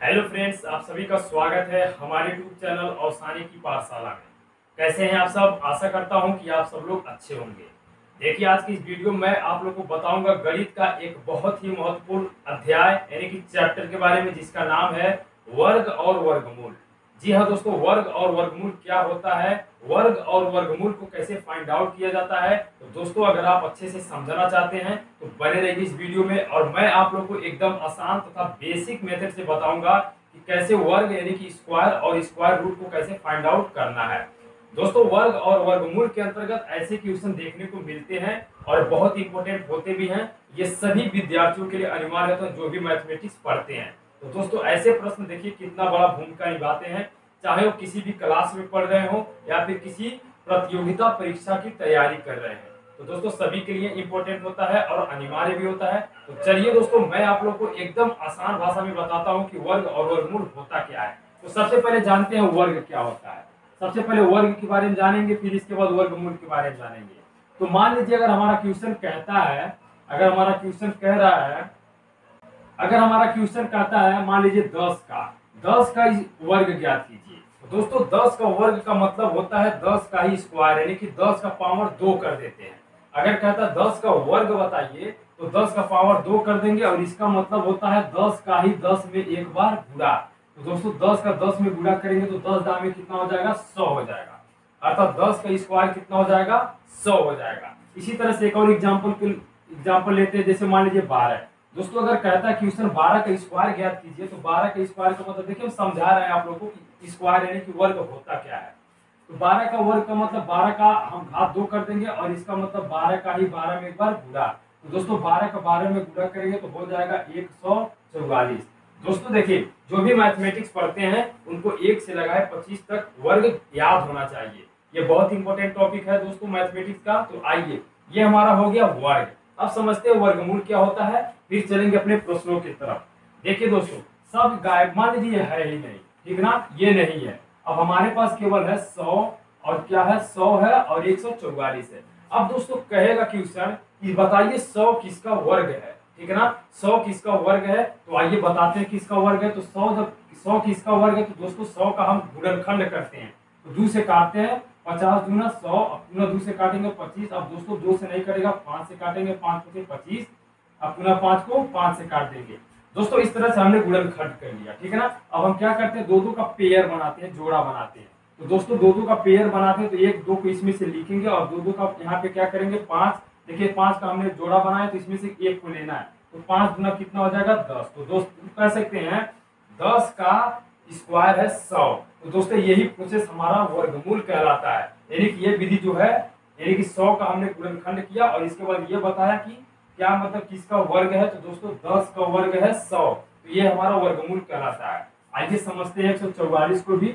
Hello friends, आप सभी का स्वागत है हमारे यूट्यूब चैनल औसानी की पाठशाला में। कैसे हैं आप सब? आशा करता हूं कि आप सब लोग अच्छे होंगे। देखिए, आज की इस वीडियो में आप लोग को बताऊंगा गणित का एक बहुत ही महत्वपूर्ण अध्याय यानी कि चैप्टर के बारे में, जिसका नाम है वर्ग और वर्गमूल। जी हाँ दोस्तों, वर्ग और वर्गमूल क्या होता है, वर्ग और वर्गमूल को कैसे फाइंड आउट किया जाता है। तो दोस्तों, अगर आप अच्छे से समझना चाहते हैं तो बने रहिए इस वीडियो में, और मैं आप लोग को एकदम आसान तथा बेसिक मेथड से बताऊंगा कि कैसे वर्ग यानी कि स्क्वायर और स्क्वायर रूट को कैसे फाइंड आउट करना है। दोस्तों, वर्ग और वर्गमूल के अंतर्गत ऐसे क्वेश्चन देखने को मिलते हैं और बहुत इंपॉर्टेंट होते भी हैं। ये सभी विद्यार्थियों के लिए अनिवार्य होता है जो भी मैथमेटिक्स पढ़ते हैं। तो दोस्तों, ऐसे प्रश्न देखिए कितना बड़ा भूमिका निभाते हैं, चाहे वो किसी भी क्लास में पढ़ रहे हो या फिर किसी प्रतियोगिता परीक्षा की तैयारी कर रहे हैं। तो दोस्तों, सभी के लिए इंपॉर्टेंट होता है और अनिवार्य भी होता है। तो चलिए दोस्तों, मैं आप लोग को एकदम आसान भाषा में बताता हूँ कि वर्ग और वर्गमूल होता क्या है। तो सबसे पहले जानते हैं वर्ग क्या होता है। सबसे पहले वर्ग के बारे में जानेंगे, फिर इसके बाद वर्गमूल के बारे में जानेंगे। तो मान लीजिए अगर हमारा क्वेश्चन कहता है, अगर हमारा क्वेश्चन कह रहा है, अगर हमारा क्वेश्चन कहता है मान लीजिए 10 का वर्ग ज्ञात कीजिए। तो दोस्तों, 10 का वर्ग का मतलब होता है 10 का ही स्क्वायर, यानी कि 10 का पावर 2 कर देते हैं। अगर कहता है 10 का वर्ग बताइए तो 10 का पावर 2 कर देंगे, और इसका मतलब होता है 10 का ही 10 में एक बार गुणा। तो दोस्तों, 10 का 10 में गुणा करेंगे तो 10 दाम में कितना हो जाएगा, 100 हो जाएगा। अर्थात 10 का स्क्वायर कितना हो जाएगा, 100 हो जाएगा। इसी तरह से एक और एग्जाम्पल लेते हैं, जैसे मान लीजिए 12। दोस्तों, अगर कहता है क्वेश्चन 12 का स्क्वायर ज्ञात कीजिए, तो 12 का स्क्वायर का मतलब देखिए हम समझा रहे हैं आप लोगों को कि स्क्वायर यानी कि वर्ग होता क्या है। तो 12 का वर्ग का मतलब 12 का हम घात 2 कर देंगे, और इसका मतलब 12 का ही 12 में एक बार गुणा। तो दोस्तों, 12 का 12 में गुणा करेंगे तो हो जाएगा 144। दोस्तों देखिए, जो भी मैथमेटिक्स पढ़ते हैं उनको 1 से लगाए 25 तक वर्ग याद होना चाहिए। ये बहुत इंपॉर्टेंट टॉपिक है दोस्तों मैथमेटिक्स का। तो आइए, ये हमारा हो गया वर्ग। अब समझते हैं वर्गमूल क्या होता है, फिर चलेंगे अपने प्रश्नों की तरफ। देखिए दोस्तों, सब गायब, मान लीजिए है ही नहीं, ठीक ना, ये नहीं है। अब हमारे पास केवल है 100, और क्या है, 100 है और 144 है। अब दोस्तों कहेगा क्वेश्चन कि बताइए 100 किसका वर्ग है, ठीक है ना, 100 किसका वर्ग है। तो आइए बताते हैं किसका वर्ग है। तो 100 जब 100 किसका वर्ग है, तो दोस्तों 100 का हम गुणनखंड करते हैं। तो 2 से काटते हैं, 50 दूना 100, अब पुनः 2 से काटेंगे 25। अब दोस्तों 2 से नहीं करेगा, 5 से काटेंगे, 5 से 25। अब पुनः 5 को 5 से काट देंगे। दोस्तों, इस तरह से हमने गुणनखंड कर लिया, ठीक है ना। अब हम क्या करते हैं, दो का पेयर बनाते हैं, जोड़ा बनाते हैं। तो दोस्तों दो का पेयर बनाते हैं, तो 1 2 को इसमें से लिखेंगे, और दो का यहाँ पे क्या करेंगे, 5। देखिए 5 का हमने जोड़ा बनाया, तो इसमें से 1 को लेना है। तो 5 गुना कितना हो जाएगा, 10। तो दोस्तों कह सकते हैं 10 का स्क्वायर है 100। तो दोस्तों यही प्रोसेस हमारा वर्गमूल कहलाता है। यानी कि ये विधि जो है, यानी कि 100 का हमने गुणनखंड किया और इसके बाद ये बताया कि क्या मतलब किसका वर्ग है। तो दोस्तों 10 का वर्ग है 100, तो ये हमारा वर्गमूल कहलाता है। आइए समझते हैं 144 को भी।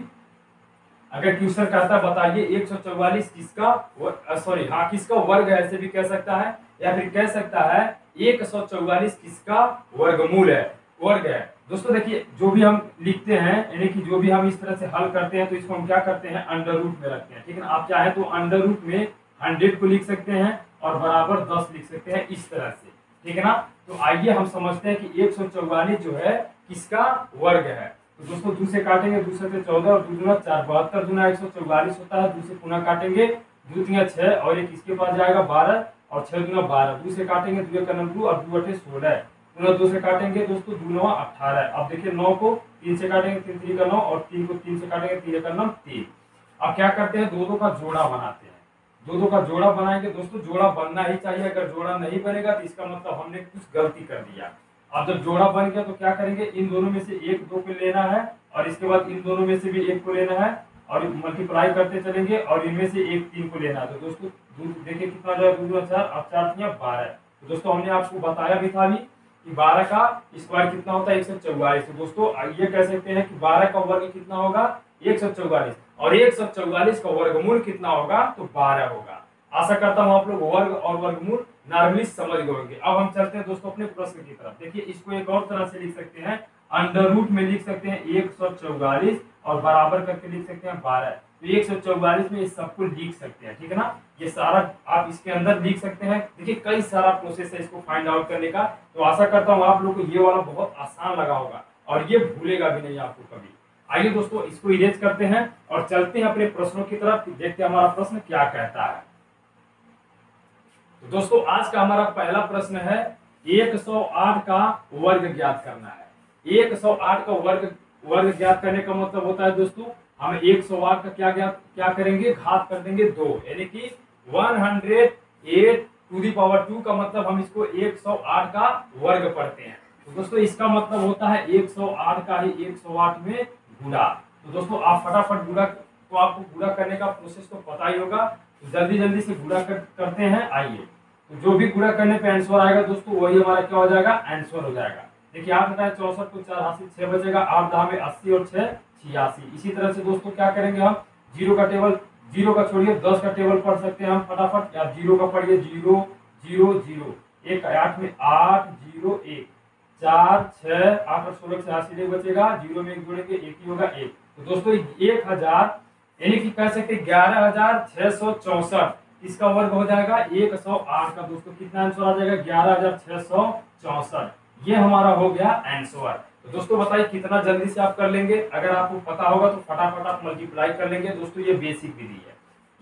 अगर क्वेश्चन कहता है बताइए 144 किसका सॉरी हाँ किसका वर्ग है, ऐसे भी कह सकता है, या फिर कह सकता है 144 किसका वर्गमूल है, वर्ग है। दोस्तों देखिए, जो भी हम लिखते हैं यानी कि जो भी हम इस तरह से हल करते हैं, तो इसको हम क्या करते हैं, अंडर रूट में रखते हैं, ठीक है ना। आप चाहे तो अंडर रूट में 100 को लिख सकते हैं और बराबर 10 लिख सकते हैं, इस तरह से, ठीक है ना। तो आइए हम समझते हैं कि 144 जो है किसका वर्ग है। तो दोस्तों 2 से काटेंगे, 2 से 14 और 2 दूना 4, 72 दूना 144 होता है। 2 से पुनः काटेंगे, 2 3 6 और एक इसके पास जाएगा 12, और 6 दूना 12। 2 से काटेंगे, 2 का 2 और 2 8 16। पुनः 2 से काटेंगे दोस्तों, 2 9 18। अब देखिए 9 को 3 से काटेंगे, 3 3 का 9, और 3 को 3 से काटेंगे, 3 का 9 3। अब क्या करते हैं, दो का जोड़ा बनाते हैं। दो का जोड़ा बनाएंगे। दोस्तों जोड़ा बनना ही चाहिए, अगर जोड़ा नहीं बनेगा तो इसका मतलब हमने कुछ गलती कर दिया। अब जब जोड़ा बन गया तो क्या करेंगे, इन दोनों में से 1 2 को लेना है, और इसके बाद इन दोनों में से भी 1 को लेना है, और मल्टीप्लाई करते चलेंगे, और इनमें से 1 3 को लेना है। तो दोस्तों देखिए कितना जाएगा, 2 2 4, अब 4 3 12। तो दोस्तों हमने आपको बताया भी था कि 12 का स्क्वायर कितना होता है, 144। तो दोस्तों ये कह सकते हैं कि 12 का वर्ग कितना होगा, 144, और 144 का वर्गमूल कितना होगा, तो 12 होगा। आशा करता हूं आप लोग वर्ग और वर्गमूल नॉर्मली समझ गए होंगे। अब हम चलते हैं दोस्तों अपने प्रश्न की तरफ। देखिए इसको एक और तरह से लिख सकते हैं, अंडर रूट में लिख सकते हैं 144 और बराबर करके लिख सकते हैं 12। तो 144 में इस सबको लिख सकते हैं, ठीक है ना। ये सारा आप इसके अंदर लिख सकते हैं। देखिए कई सारा प्रोसेस है इसको फाइंड आउट करने का। तो आशा करता हूँ आप लोग को ये वाला बहुत आसान लगा होगा। और ये भूलेगा भी नहीं आपको कभी। आइए दोस्तों इसको इरेज करते हैं और चलते हैं अपने प्रश्नों की तरफ, देखते हैं हमारा प्रश्न क्या कहता है। तो दोस्तों आज का हमारा पहला प्रश्न है 108 का वर्ग ज्ञात करना है। 108 का वर्ग ज्ञात करने का मतलब होता है दोस्तों हम 108 का क्या करेंगे, घात कर देंगे 2, यानी कि 108 टू दी पावर 2 का मतलब हम इसको 108 का वर्ग पढ़ते हैं। तो दोस्तों इसका मतलब होता है 108 का ही 108 में गुणा। तो दोस्तों आप फटाफट गुणा, तो आपको गुणा करने का प्रोसेस तो पता ही होगा, तो जल्दी से गुणा करते हैं। आइए तो जो भी गुणा करने पे आंसर आएगा दोस्तों वही हमारा क्या हो जाएगा, आंसर हो जाएगा। देखिए 8 बताए 64 को 4 हासिल 6 बचेगा, 8 दहा में 80 और 6 86। इसी तरह से दोस्तों क्या करेंगे हम, जीरो का टेबल, जीरो का छोड़िए 10 का टेबल पढ़ सकते हैं हम फटाफट, या जीरो का पढ़िए 0 0 0, 1 8 में 8 0 1, 4 6 8 और 16 से 86 बचेगा, जीरो में 1 जोड़ेंगे 1 ही होगा 1। तो दोस्तों 1000 यानी कि कह सकते 11664 इसका वर्ग हो जाएगा 108 का। दोस्तों कितना आंसर आ जाएगा, 11664, ये हमारा हो गया आंसर। तो दोस्तों बताइए कितना जल्दी से आप कर लेंगे, अगर आपको पता होगा तो फटाफट आप मल्टीप्लाई कर लेंगे। दोस्तों ये बेसिक विधि है,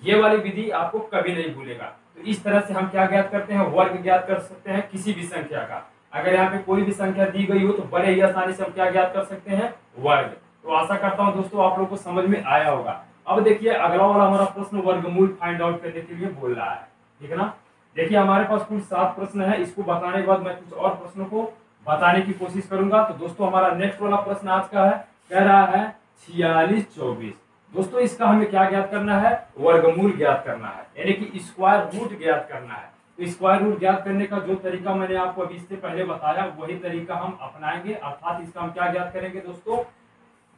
ये वाली विधि आपको कभी नहीं भूलेगा। तो इस तरह से हम क्या ज्ञात करते हैं, वर्ग ज्ञात कर सकते हैं किसी भी संख्या का। अगर यहाँ पे कोई भी संख्या दी गई हो तो बड़े ही आसानी से हम क्या ज्ञात कर सकते हैं, वर्ग। तो आशा करता हूँ दोस्तों आप लोगों को समझ में आया होगा। अब देखिए अगला वाला हमारा प्रश्न वर्गमूल फाइंड आउट करने के लिए बोल रहा है, ठीक है ना। देखिए हमारे पास कुल 7 प्रश्न है, इसको बताने के बाद मैं कुछ और प्रश्नों को बताने की कोशिश करूंगा। तो दोस्तों हमारा नेक्स्ट वाला प्रश्न आज का है, कह रहा है 46 24। दोस्तों इसका हमें क्या ज्ञात करना है, वर्गमूल ज्ञात करना है, यानी कि स्क्वायर रूट ज्ञात करना है। तो स्क्वायर रूट ज्ञात करने का जो तरीका मैंने आपको अभी इससे पहले बताया वही तरीका हम अपनाएंगे, अर्थात इसका हम क्या ज्ञात करेंगे दोस्तों,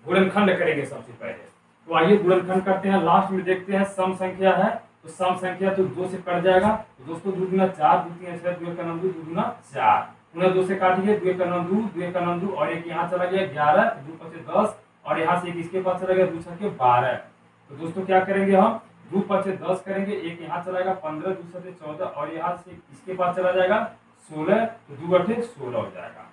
गुणनखंड करेंगे सबसे पहले। तो आइए गुणनखंड करते हैं, लास्ट में देखते हैं सम संख्या है, तो सम संख्या तो 2 से कट जाएगा। तो दोस्तों 2 दूना 4, 2 3 6, 2 का नाम 2, 2 दूना 4, पुनः 2 से काटिए, 2 का नाम 2, 2 का नाम 2, और एक यहाँ चला गया 11, 2 5 10, और यहाँ से एक इसके पास चला गया 2 6 12। तो दोस्तों क्या करेंगे हम, 2 5 10 करेंगे, एक यहाँ चलाएगा 15, 2 7 14, और यहाँ से इसके पास चला जाएगा 16, तो 2 8 16 हो जाएगा।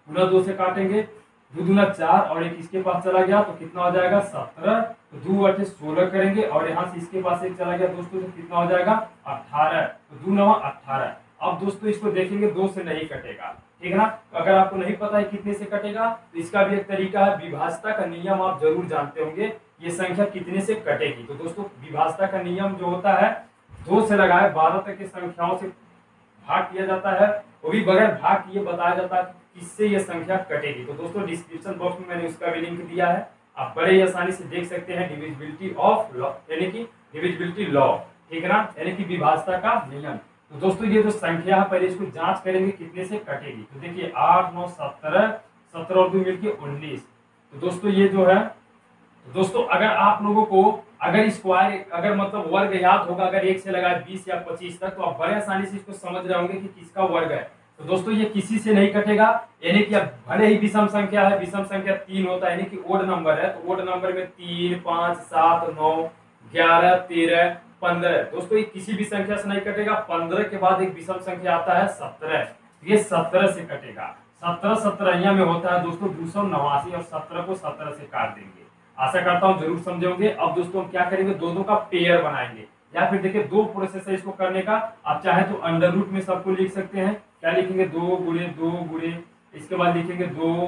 पुनः 2 से काटेंगे, 2 दूना 4, और एक इसके पास चला गया तो कितना हो जाएगा 17, तो 2 8 16 करेंगे, और यहाँ से इसके पास एक चला गया दोस्तों तो कितना हो जाएगा 18, तो 2 9 18। अब दोस्तों इसको देखेंगे 2 से नहीं कटेगा, ठीक है ना। तो अगर आपको नहीं पता है कितने से कटेगा तो इसका भी एक तरीका है, विभाज्यता का नियम आप जरूर जानते होंगे, ये संख्या कितने से कटेगी। तो दोस्तों विभाज्यता का नियम जो होता है 2 से लगाए 12 तक की संख्याओं से भाग किया जाता है, वो भी बगैर भाग किए बताया जाता है किससे ये संख्या कटेगी। तो दोस्तों डिस्क्रिप्शन बॉक्स में मैंने उसका भी लिंक दिया है, आप बड़े ही आसानी से देख सकते हैं, डिविजिबिलिटी ऑफ लॉ, यानी कि डिविजिबिलिटी लॉ, ठीक है ना, यानी कि विभाज्यता का नियम। तो दोस्तों ये जो संख्या है पहले इसको जांच करेंगे कितने से कटेगी। तो देखिए 8 9 17, 17 और 2 मिलके 19। तो दोस्तों ये जो है, तो दोस्तों अगर आप लोगों को अगर स्क्वायर अगर मतलब वर्ग याद होगा, अगर 1 से लगाए 20 या 25 तक, तो आप बड़े आसानी से इसको समझ रहे होंगे कि किसका वर्ग है। तो दोस्तों ये किसी से नहीं कटेगा, यानी कि अब भले ही विषम संख्या है, विषम संख्या 3 होता है, यानी कि ओड नंबर है, तो ओड नंबर में 3 5 7 9 11 13 15। दोस्तों ये किसी भी संख्या से नहीं कटेगा। 15 के बाद एक विषम संख्या आता है 17, ये 17 से कटेगा। 17 17 में होता है दोस्तों 289, और 17 को 17 से काट देंगे। आशा करता हूँ जरूर समझोगे। अब दोस्तों हम क्या करेंगे, दो का पेयर बनाएंगे, या फिर देखिए 2 प्रोसेस है इसको करने का। आप चाहे तो अंडर रूट में सबको लिख सकते हैं, क्या लिखेंगे 2 गुणे 2 गुणे, इसके बाद लिखेंगे 2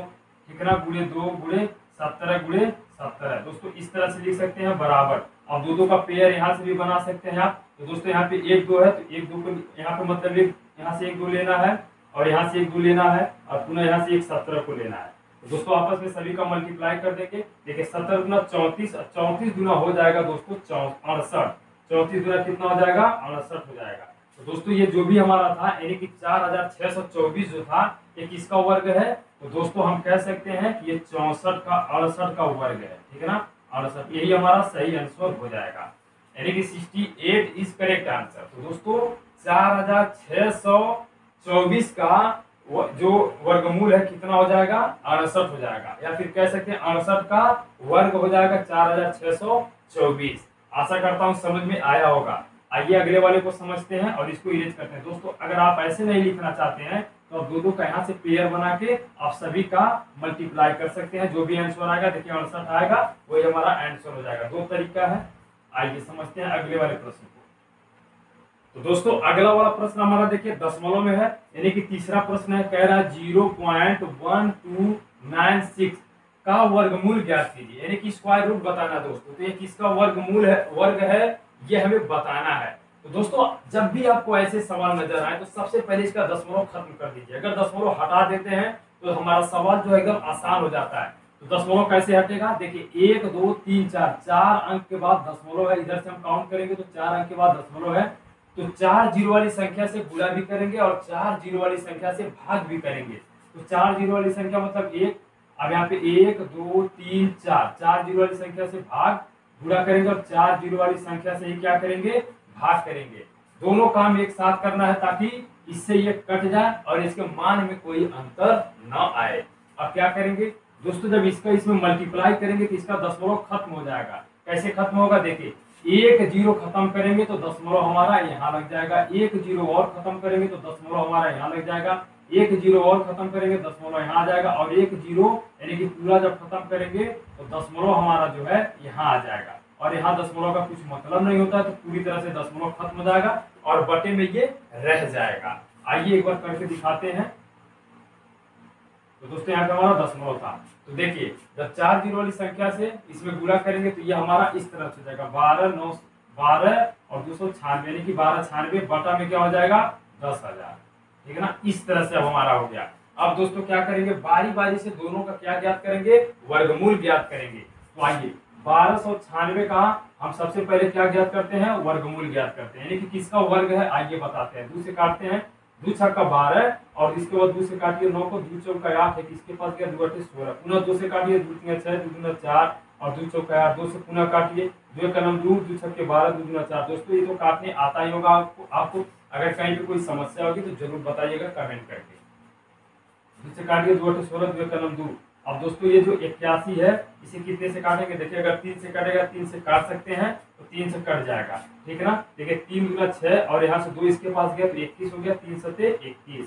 कितना गुणे 2 गुणे 17 गुणे 17। दोस्तों इस तरह से लिख सकते हैं बराबर। अब दो का पेयर यहाँ से भी बना सकते हैं आप। तो दोस्तों यहाँ पे 1 2 है, तो 1 2 को यहाँ पे मतलब यहाँ से 1 2 लेना है, और यहाँ से 1 2 लेना है, और पुनः यहाँ से 1 17 को लेना है। तो दोस्तों आपस में सभी का मल्टीप्लाई कर देंगे। देखिए 17 गुना 34, 34 गुना हो जाएगा दोस्तों 68, 34 गुना कितना हो जाएगा 68 हो जाएगा। तो दोस्तों ये जो भी हमारा था, यानी कि 4624 जो था, ये किसका वर्ग है। तो दोस्तों हम कह सकते हैं कि ये 64 का 68 का वर्ग है, ठीक है ना, 68, यही हमारा सही आंसर हो जाएगा, यानी कि 68 इज करेक्ट आंसर। तो दोस्तों 4624 का जो वर्गमूल है कितना हो जाएगा 68 हो जाएगा, या फिर कह सकते हैं 68 का वर्ग हो जाएगा 4624। आशा करता हूं समझ में आया होगा। आइए अगले वाले को समझते हैं और इसको इरेज करते हैं। दोस्तों अगर आप ऐसे नहीं लिखना चाहते हैं तो आप दो दो का यहाँ से पेयर बना के आप सभी का मल्टीप्लाई कर सकते हैं। जो भी आंसर आएगा, देखिए 68 आएगा, वही हमारा आंसर हो जाएगा। दो तरीका है। आइए समझते हैं अगले वाले प्रश्न को। तो दोस्तों अगला वाला प्रश्न हमारा देखिए दशमलव में है, यानी कि तीसरा प्रश्न है। कह रहा है 0.1296 का वर्गमूल ज्ञात कीजिए, यानी कि स्क्वायर रूट बताना दोस्तों। तो ये किसका वर्गमूल है, वर्ग है, ये हमें बताना है। तो दोस्तों जब भी आपको ऐसे सवाल नजर आए तो सबसे पहले इसका दशमलव खत्म कर दीजिए। अगर दशमलव हटा देते हैं तो हमारा सवाल जो है एकदम आसान हो जाता है। तो दशमलव कैसे हटेगा, देखिए 1 2 3 4, 4 अंक के बाद दशमलव है। इधर से हम काउंट करेंगे तो 4 अंक के बाद दशमलव है। तो 4 जीरो वाली संख्या से गुणा भी करेंगे और 4 जीरो वाली संख्या से भाग भी करेंगे। तो 4 जीरो वाली संख्या मतलब 1, अब यहाँ पे 1 2 3 4, 4 जीरो वाली संख्या से भाग गुणा करेंगे और 4 जीरो वाली संख्या से ही क्या करेंगे, भाग करेंगे। दोनों काम एक साथ करना है ताकि इससे ये कट जाए और इसके मान में कोई अंतर न आए। अब क्या करेंगे दोस्तों, जब इसका इसमें मल्टीप्लाई करेंगे तो इसका दशमलव खत्म हो जाएगा। कैसे खत्म होगा, देखिए 1 जीरो खत्म करेंगे तो दशमलव हमारा यहाँ लग जाएगा, 1 जीरो और खत्म करेंगे तो दशमलव हमारा यहाँ लग जाएगा, 1 जीरो और खत्म करेंगे दशमलव यहाँ आ जाएगा, और 1 जीरो यानी कि पूरा जब खत्म करेंगे तो दशमलव हमारा जो है यहाँ आ जाएगा। और यहाँ दशमलव का कुछ मतलब नहीं होता है, तो पूरी तरह से दशमलव खत्म हो जाएगा और बटे में ये रह जाएगा। आइए एक बार करके दिखाते हैं। तो दोस्तों यहाँ का हमारा दशमलव था। तो देखिए जब 4 जीरो वाली संख्या से इसमें गुणा करेंगे तो ये हमारा इस तरह से हो जाएगा, 12 9 12 और 296, यानी कि 1296 बटा में क्या हो जाएगा, 10,000। ठीक है ना, इस तरह से अब हमारा हो गया। अब दोस्तों क्या करेंगे, बारी बारी से दोनों का क्या ज्ञात करेंगे, वर्गमूल ज्ञात करेंगे। तो आइए 1296 का हम सबसे पहले क्या ज्ञात करते हैं, वर्गमूल ज्ञात करते हैं, यानी कि किसका वर्ग है आइए बताते हैं। 2 से काटते हैं, 2 छक्का 12 और इसके बाद 2 से काटिए 9 को, 2 चौका 8 है, किसके पास गया 2 8 16, पुनः 2 से काटिए 2 3 6, 2 2 4 और 2 चौका 8, 2 से पुनः काटिए 2 का नाम 2, 2 छक्के 12, 2 2 4। दोस्तों ये तो काटने आता ही होगा आपको अगर कहीं पे कोई समस्या होगी तो जरूर बताइएगा कमेंट करके। 2 से काटिए 2 8 16, 2 का नाम 2। अब दोस्तों ये जो 81 है इसे कितने से काटेंगे, देखिए अगर 3 से काटेगा 3 से काट सकते हैं तो 3 से कट जाएगा। ठीक है ना, देखिए 3 गुना 6 और यहाँ से 2 इसके पास गया तो 21 हो गया, 3 सते 21।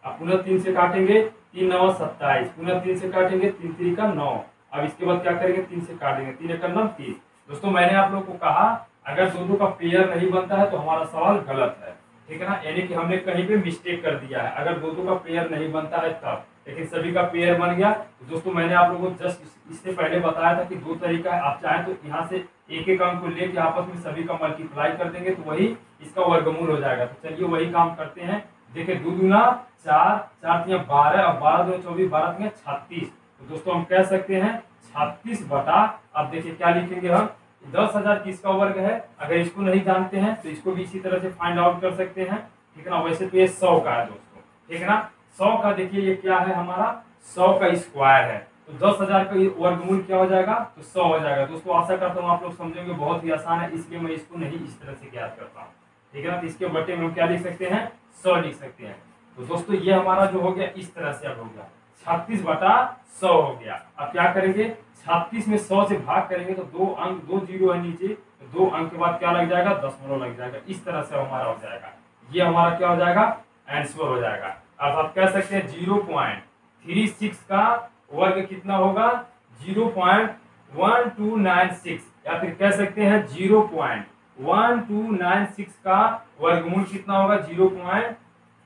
अब पुनः 3 से काटेंगे, 3 9 27, पुनः 3 से काटेंगे, 3 3 का 9। अब इसके बाद क्या करेंगे, 3 से काटेंगे, 3 का 9 30। दोस्तों मैंने आप लोग को कहा अगर दोनों का पेयर नहीं बनता है तो हमारा सवाल गलत है। ठीक है ना, यानी कि हमने कहीं पे मिस्टेक कर दिया है अगर दोनों का पेयर नहीं बनता है तब, लेकिन सभी का पेयर बन गया। तो दोस्तों मैंने आप लोगों को जस्ट इससे पहले बताया था कि 2 तरीका है, आप चाहें तो यहाँ से एक एक अंक को लेके आपस में सभी का मल्टीप्लाई कर देंगे तो वही इसका वर्गमूल हो जाएगा। तो चलिए वही काम करते हैं। देखिए 2 दूना 4, 4 तिया 12 और 12 दूना 24, 12 तिया 36। तो दोस्तों हम कह सकते हैं 36 बटा, अब देखिए क्या लिखेंगे हम, 10,000 किसका वर्ग है। अगर इसको नहीं जानते हैं तो इसको भी इसी तरह से फाइंड आउट कर सकते हैं। ठीक है ना, वैसे तो ये 100 का है दोस्तों। ठीक है ना, 100 का देखिए ये क्या है हमारा, 100 का स्क्वायर है। तो 10,000 का वर्गमूल क्या हो जाएगा, तो 100 हो जाएगा। दोस्तों आशा करता हूँ आप लोग समझेंगे, बहुत ही आसान है, इसलिए मैं इसको नहीं इस तरह से ज्ञात करता हूँ। ठीक है ना, तो इसके बटे में हम क्या लिख सकते हैं, 100 लिख सकते हैं। तो दोस्तों ये हमारा जो हो गया इस तरह से अब हो गया 36 बटा 100 हो गया। अब क्या करेंगे, 36 में 100 से भाग करेंगे तो 2 अंक 2 जीरो है नीचे, तो 2 अंक के बाद क्या लग जाएगा, दशमलव लग जाएगा। इस तरह से हमारा हो जाएगा, ये हमारा क्या हो जाएगा, आंसर हो जाएगा। अब आप कह सकते हैं 0.36 का वर्ग कितना होगा, 0.1296, या फिर कह सकते हैं 0.1296 का वर्गमूल कितना होगा,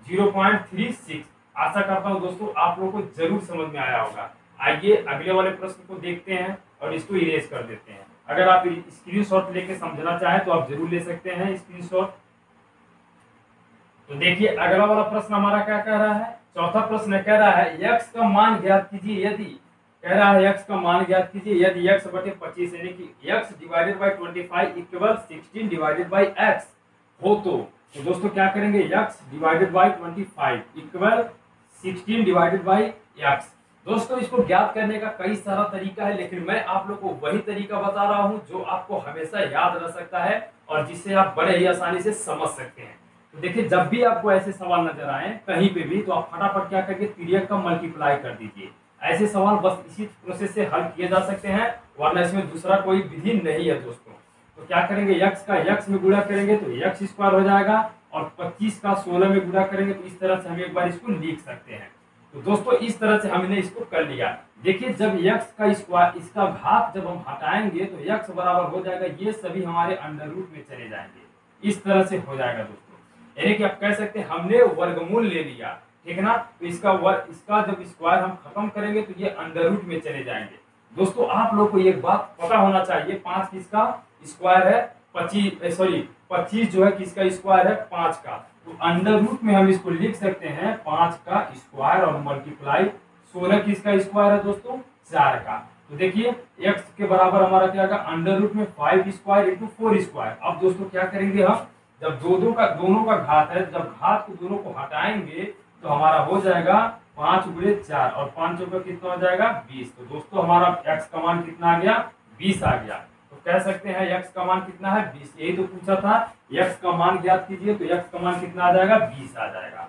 0.36। आशा करता हूं दोस्तों आप लोगों को जरूर समझ में आया होगा। आइए अगले वाले प्रश्न को देखते हैं और इसको इरेज कर देते हैं। अगर आप स्क्रीनशॉट लेके समझना चाहें तो आप जरूर ले सकते हैं स्क्रीनशॉट। तो देखिए अगला वाला प्रश्न हमारा क्या कह रहा है, चौथा प्रश्न कह रहा है x का मान ज्ञात कीजिए यदि, कह रहा है x का मान ज्ञात कीजिए यदि x बटे 25 यानी कि x divided by 25 equal 16 divided by x हो तो दोस्तों क्या करेंगे, x divided by 25 equal 16 divided by x। दोस्तों इसको ज्ञात करने का कई सारा तरीका है, लेकिन मैं आप लोग को वही तरीका बता रहा हूं जो आपको हमेशा याद रह सकता है और जिससे आप बड़े ही आसानी से समझ सकते हैं। तो देखिए जब भी आपको ऐसे सवाल नजर आए कहीं पे भी तो आप फटाफट क्या करके तिर्यक का मल्टीप्लाई कर दीजिए। ऐसे सवाल बस इसी प्रोसेस से हल किए जा सकते हैं, वरना इसमें दूसरा कोई विधि नहीं है दोस्तों। तो क्या करेंगे, x का x में गुणा करेंगे तो x स्क्वायर हो जाएगा, और 25 का 16 में गुणा करेंगे तो इस तरह से हम एक बार इसको लिख सकते हैं। तो दोस्तों इस तरह से हमने इसको कर लिया। देखिए जब x का स्क्वायर, इसका घात जब हम हटाएंगे तो x बराबर हो जाएगा, ये सभी हमारे अंडर रूट में चले जाएंगे, इस तरह से हो जाएगा दोस्तों। यानी कि आप कह सकते हैं हमने वर्गमूल ले लिया, ठीक है ना। तो इसका जब स्क्वायर हम खत्म करेंगे तो ये अंडर रूट में चले जाएंगे। दोस्तों आप लोग को एक बात पता होना चाहिए, 5 किसका स्क्वायर है, 25 जो है किसका स्क्वायर है, 5 का। तो अंडर रूट में हम इसको लिख सकते हैं 5 का स्क्वायर और मल्टीप्लाई 16 किसका स्क्वायर है दोस्तों, 4 का। तो देखिए x के बराबर हमारा क्या आएगा, अंडर रूट में 5 स्क्वायर इंटू 4 स्क्वायर। अब दोस्तों क्या करेंगे हम, जब दोनों का घात है, जब घात को दोनों को हटाएंगे तो हमारा हो जाएगा 5 गुणे 4 और 5 चौका कितना हो जाएगा 20। तो दोस्तों हमारा x का मान कितना आ गया, 20 आ गया। तो कह सकते हैं x का मान कितना है, 20। यही तो पूछा था, x का मान ज्ञात कीजिए, तो x का मान कितना आ जाएगा, 20 आ जाएगा।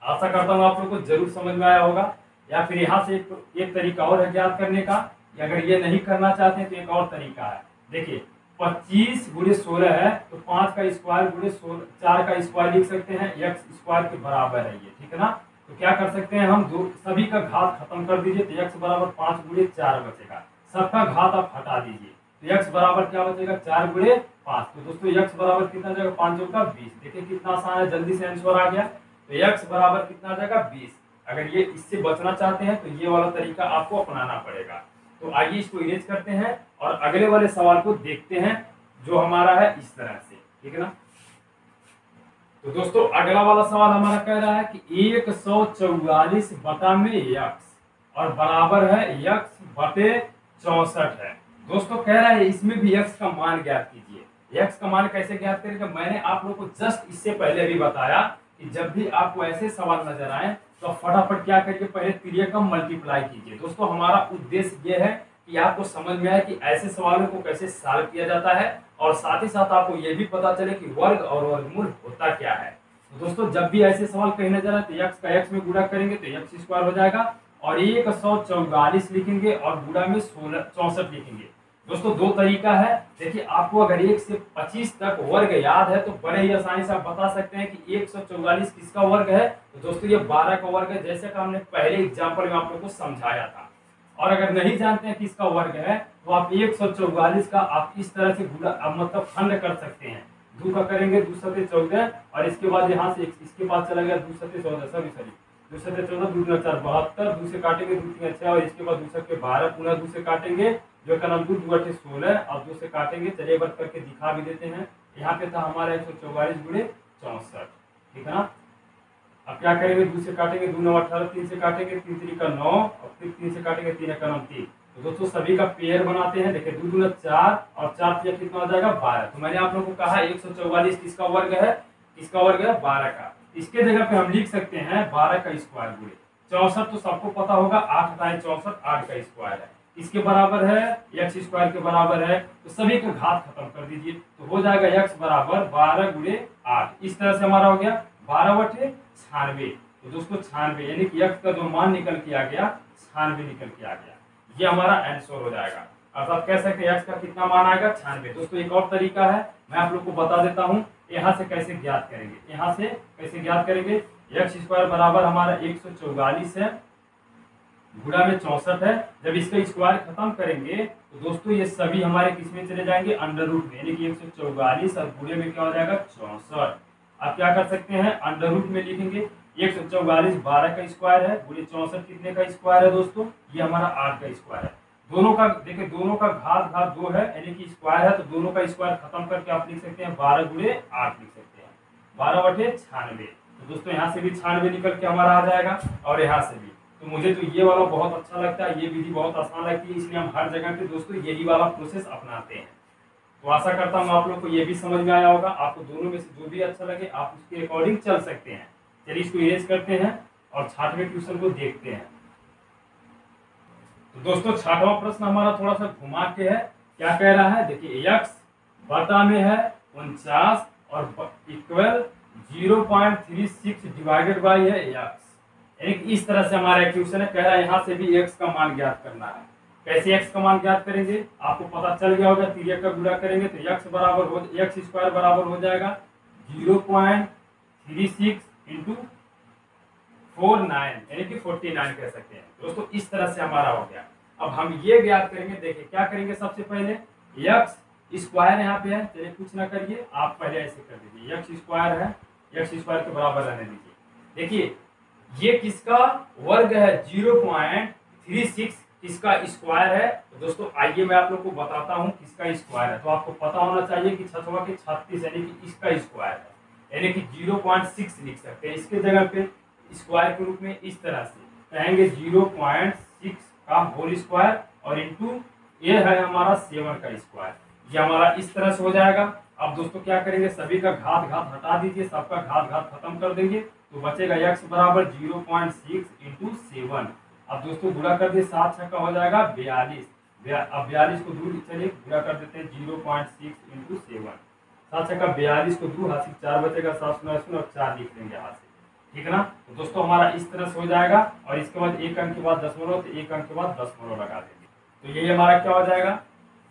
आशा करता हूँ आप लोग को जरूर समझ में आया होगा। या फिर यहाँ से एक तरीका और है ज्ञात करने का, अगर ये नहीं करना चाहते हैं तो एक और तरीका है। देखिए 25 गुणे 16 है तो 5 का स्क्वायर गुणे 4 का स्क्वायर लिख सकते हैं, x स्क्वायर के बराबर है ये, ठीक है ना। तो क्या कर सकते हैं हम, सभी का घात खत्म कर दीजिए तो x बराबर 5 गुणे 4 बचेगा, सबका घात आप हटा दीजिए तो x बराबर क्या बचेगा, 4 गुणे 5। तो दोस्तों x बराबर कितना जाएगा, 5 चौका 20। देखिए कितना आसान है, जल्दी से आंसर आ गया। तो x बराबर कितना जाएगा, 20। अगर ये इससे बचना चाहते हैं तो ये वाला तरीका आपको अपनाना पड़ेगा। तो आइए इसको इरेज करते हैं और अगले वाले सवाल को देखते हैं, जो हमारा है इस तरह से, ठीक है ना। तो दोस्तों अगला वाला सवाल हमारा कह रहा है कि 144 बटा में x और बराबर है x बटे 64 है। दोस्तों कह रहा है इसमें भी x का मान ज्ञात कीजिए। x का मान कैसे ज्ञात करेंगे, मैंने आप लोग को जस्ट इससे पहले भी बताया कि जब भी आपको ऐसे सवाल नजर आए तो फटाफट क्या करिए, पहले त्रिय का मल्टीप्लाई कीजिए। दोस्तों हमारा उद्देश्य ये है कि आपको समझ में आए कि ऐसे सवालों को कैसे सॉल्व किया जाता है, और साथ ही साथ आपको ये भी पता चले कि वर्ग और वर्गमूल होता क्या है। तो दोस्तों जब भी ऐसे सवाल कहीं नजर आए तो x का x में गुणा करेंगे तो x स्क्वायर हो जाएगा, और 144 लिखेंगे और गुणा में 64 लिखेंगे। दोस्तों दो तरीका है। देखिए आपको अगर 1 से 25 तक वर्ग याद है तो बड़े ही आसानी से आप बता सकते हैं कि 144 किसका वर्ग है। तो दोस्तों ये 12 का वर्ग है, जैसे कि हमने पहले एग्जांपल में आप लोगों को समझाया था। और अगर नहीं जानते हैं किसका वर्ग है तो आप 144 का आप इस तरह से गुणा मतलब खंड कर सकते हैं। 2 का करेंगे 2 सते 14 और इसके बाद यहाँ से इसके पास चला गया 2 सते 14 सॉरी 2 सते 14 2 4 72 2 से काटेंगे 2 3 6 और इसके बाद 2 सके 12 पुनः 2 से काटेंगे जो का नाम 2 2 8 16 और 2 से काटेंगे। चलिए वर्ग करके दिखा भी देते हैं। यहाँ पे था हमारा 144 गुणे 64, ठीक है ना। अब क्या करेंगे 2 से काटेंगे 2 9 18 3 से काटेंगे 3 3 का 9 और फिर 3 से काटेंगे 3 का 9 3। तो दोस्तों सभी का पेयर बनाते हैं। देखिए 2 2 4 और 4 3 कितना हो जाएगा 12। तो मैंने आप लोगों को कहा 144 किसका वर्ग है, किसका वर्ग है 12 का। इसके जगह पे हम लिख सकते हैं 12 का स्क्वायर गुणे 64। तो सबको पता होगा 8 × 64 8 का स्क्वायर है, इसके बराबर है x स्क्वायर के बराबर है। तो सभी का घात खत्म कर दीजिए तो हो जाएगा x बराबर 12 गुणे 8। इस तरह से हमारा हो गया 12 बटे 96। तो दोस्तों 96 यानी कि x का जो मान निकल के आ गया 96 निकल के आ गया, ये हमारा आंसर हो जाएगा। अर्थात कह सकते हैं x का कितना मान आएगा 96। दोस्तों एक और तरीका है, मैं आप लोग को बता देता हूँ यहाँ से कैसे ज्ञात करेंगे। यहाँ से कैसे ज्ञात करेंगे, x स्क्वायर बराबर हमारा 144 है गुणा में 64 है। जब इसका स्क्वायर खत्म करेंगे तो दोस्तों ये सभी हमारे किस में चले जाएंगे, अंडर रूट में, यानी कि 144 और गुणे में क्या हो जाएगा 64। आप क्या कर सकते हैं अंडर रूट में लिखेंगे 144 12 का स्क्वायर है गुणे 64 कितने का स्क्वायर है दोस्तों, ये हमारा 8 का स्क्वायर है। दोनों का देखिए दोनों का घात 2 है यानी कि स्क्वायर है, तो दोनों का स्क्वायर खत्म करके आप लिख सकते हैं 12 गुणे 8 लिख सकते हैं 12 बटे 96। तो दोस्तों यहाँ से भी 96 निकल के हमारा आ जाएगा और यहाँ से भी। तो मुझे तो ये वाला बहुत अच्छा लगता है, ये विधि बहुत आसान लगती है, इसलिए हम हर जगह पे दोस्तों यही वाला प्रोसेस अपनाते हैं। तो आशा करता हूँ आप लोग को ये भी समझ में आया होगा। आपको दोनों में से जो भी अच्छा लगे आप उसके अकॉर्डिंग चल सकते हैं। चलिए इसको इरेज करते हैं और 6वें क्वेश्चन को देखते हैं। तो दोस्तों 6वां प्रश्न हमारा थोड़ा सा घुमा के है। क्या कह रहा है, देखिए x बटा में है 49 और इक्वल 0.36 डिवाइडेड बाई है x। इस तरह से हमारा क्वेश्चन है, कह रहा है यहाँ से भी x का मान ज्ञात करना है। कैसे x का मान ज्ञात करेंगे, आपको पता चल गया होगा। तिर्यक का गुणा करेंगे तो x स्क्वायर बराबर हो जाएगा 0.36 इंटू 49 यानी कि 49 कह सकते हैं दोस्तों। इस तरह से हमारा हो गया। अब हम ये ज्ञात करेंगे, देखिए क्या करेंगे। सबसे पहले x स्क्वायर यहाँ पे है, चलिए कुछ ना करिए, आप पहले ऐसे कर दीजिए। x स्क्वायर है, x स्क्वायर के बराबर रहने दीजिए। देखिए ये किसका वर्ग है, 0.36 किसका स्क्वायर है। तो दोस्तों आइए मैं आप लोग को बताता हूँ किसका स्क्वायर है। तो आपको पता होना चाहिए कि 6 के 36 यानी कि इसका स्क्वायर है, यानी कि 0.6 लिख सकते हैं। इसके जगह पे स्क्वायर के रूप में इस तरह से कहेंगे 0.6 का होल स्क्वायर और इंटू ये है हमारा 7 का स्क्वायर। ये हमारा इस तरह से हो जाएगा। अब दोस्तों क्या करेंगे, सभी का घात घात हटा दीजिए, सबका घात घात खत्म कर देंगे तो बचेगा x बराबर 0.6 इंटू 7। अब दोस्तों गुणा कर दिए, 7 छक्का हो जाएगा 42। अब 42 को दूर चलिए गुणा कर देते हैं 0.6 इंटू 7। 7 छक्का 42 को दूर, हाथ से 4 बचेगा, 7 शून्य और 4 लिख लेंगे हाथ से, ठीक है ना। तो दोस्तों हमारा इस तरह से हो जाएगा और इसके बाद एक अंक के बाद दशमलव, तो एक अंक के बाद दशमलव लगा देंगे तो यही हमारा क्या हो जाएगा,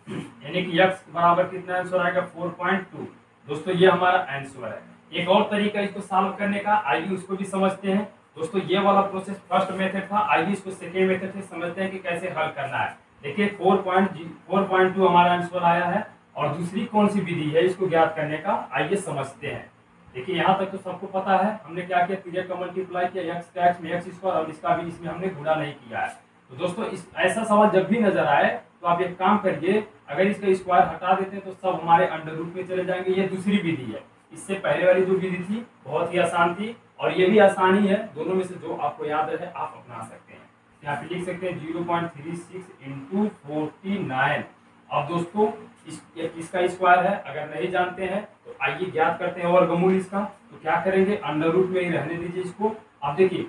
यानी कि x बराबर कितना आंसर आएगा 4.2। दोस्तों ये हमारा आंसर है। एक और तरीका इसको सॉल्व करने का, आइए उसको भी समझते हैं। दोस्तों ये वाला प्रोसेस फर्स्ट मेथड था, आइए इसको सेकेंड मेथड से समझते हैं कि कैसे हल करना है। देखिए 4.2 हमारा आंसर आया है और दूसरी कौन सी विधि है इसको ज्ञात करने का, आइए समझते हैं। देखिए यहाँ तक तो सबको पता है, हमने क्या किया, तिर्यक का मल्टीप्लाई किया, x का x में x स्क्वायर और इसका भी इसमें हमने गुणा नहीं किया है। तो दोस्तों ऐसा सवाल जब भी नजर आए तो आप एक काम करिए, अगर इसका स्क्वायर हटा देते हैं तो सब हमारे अंडर रूट में चले जाएंगे। ये दूसरी विधि है, इससे पहले वाली जो विधि थी बहुत ही आसान थी और ये भी आसान ही है। दोनों में से जो आपको याद है आप अपना सकते हैं। यहाँ पे लिख सकते हैं 0.36 इंटू 49। अब दोस्तों इसका स्क्वायर है, अगर नहीं जानते हैं तो आइए ज्ञात करते हैं वर्गमूल इसका। तो क्या करेंगे, अंडर रूट में ही रहने दीजिए इसको। अब देखिए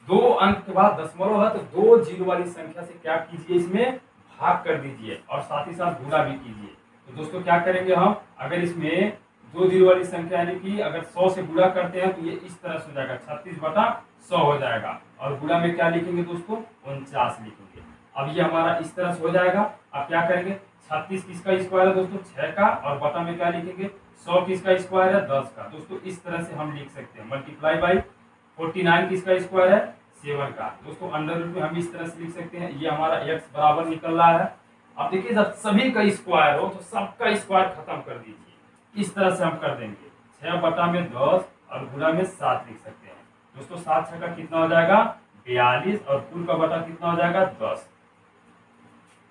2 अंक के बाद दशमलव है तो 2 जीरो वाली संख्या से क्या कीजिए, इसमें भाग कर दीजिए और साथ ही साथ गुणा भी कीजिए। तो दोस्तों क्या करेंगे हम, अगर इसमें 2 जीरो वाली संख्या यानी कि अगर 100 से गुणा करते हैं तो ये इस तरह से हो जाएगा, 36/100 हो जाएगा और गुणा में क्या लिखेंगे दोस्तों, 49 लिखेंगे। अब ये हमारा इस तरह से हो जाएगा। अब क्या करेंगे, 36 किसका स्क्वायर है दोस्तों, 6 का, और बटा में क्या लिखेंगे, 100 किसका स्क्वायर है, 10 का। दोस्तों इस तरह से हम लिख सकते हैं। मल्टीप्लाई बाई 49 किसका स्क्वायर है, 7 का। दोस्तों अंडर रूट में हम इस तरह से लिख सकते हैं। ये हमारा x बराबर निकल रहा है। अब देखिए जब सभी का स्क्वायर हो तो सबका स्क्वायर खत्म कर दीजिए, इस तरह से हम कर देंगे। 6 बटा में 10 और गुणा में 7 लिख सकते हैं। दोस्तों 7 छक्का कितना हो जाएगा 42 और कुल का बटा कितना हो जाएगा 10।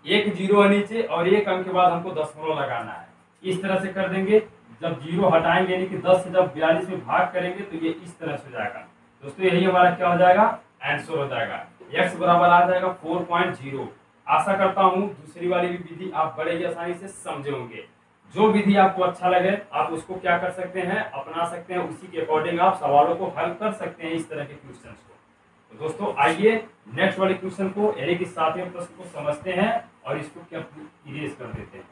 एक जीरो है नीचे और एक अंक के बाद हमको दशमलव लगाना है, इस तरह से कर देंगे। जब जीरो हटाएंगे यानी कि 10 से जब 42 में भाग करेंगे तो ये इस तरह से हो जाएगा। दोस्तों यही हमारा क्या हो जाएगा, आंसर हो जाएगा। x बराबर आ जाएगा 4.0। आशा करता हूँ दूसरी वाली भी विधि आप बड़े ही आसानी से समझे होंगे। जो विधि आपको अच्छा लगे आप उसको क्या कर सकते हैं, अपना सकते हैं, उसी के अकॉर्डिंग आप सवालों को हल कर सकते हैं, इस तरह के क्वेश्चंस को। तो दोस्तों आइए नेक्स्ट वाले क्वेश्चन को यानी कि 7वें प्रश्न को समझते हैं और इसको क्या इरेज कर देते हैं।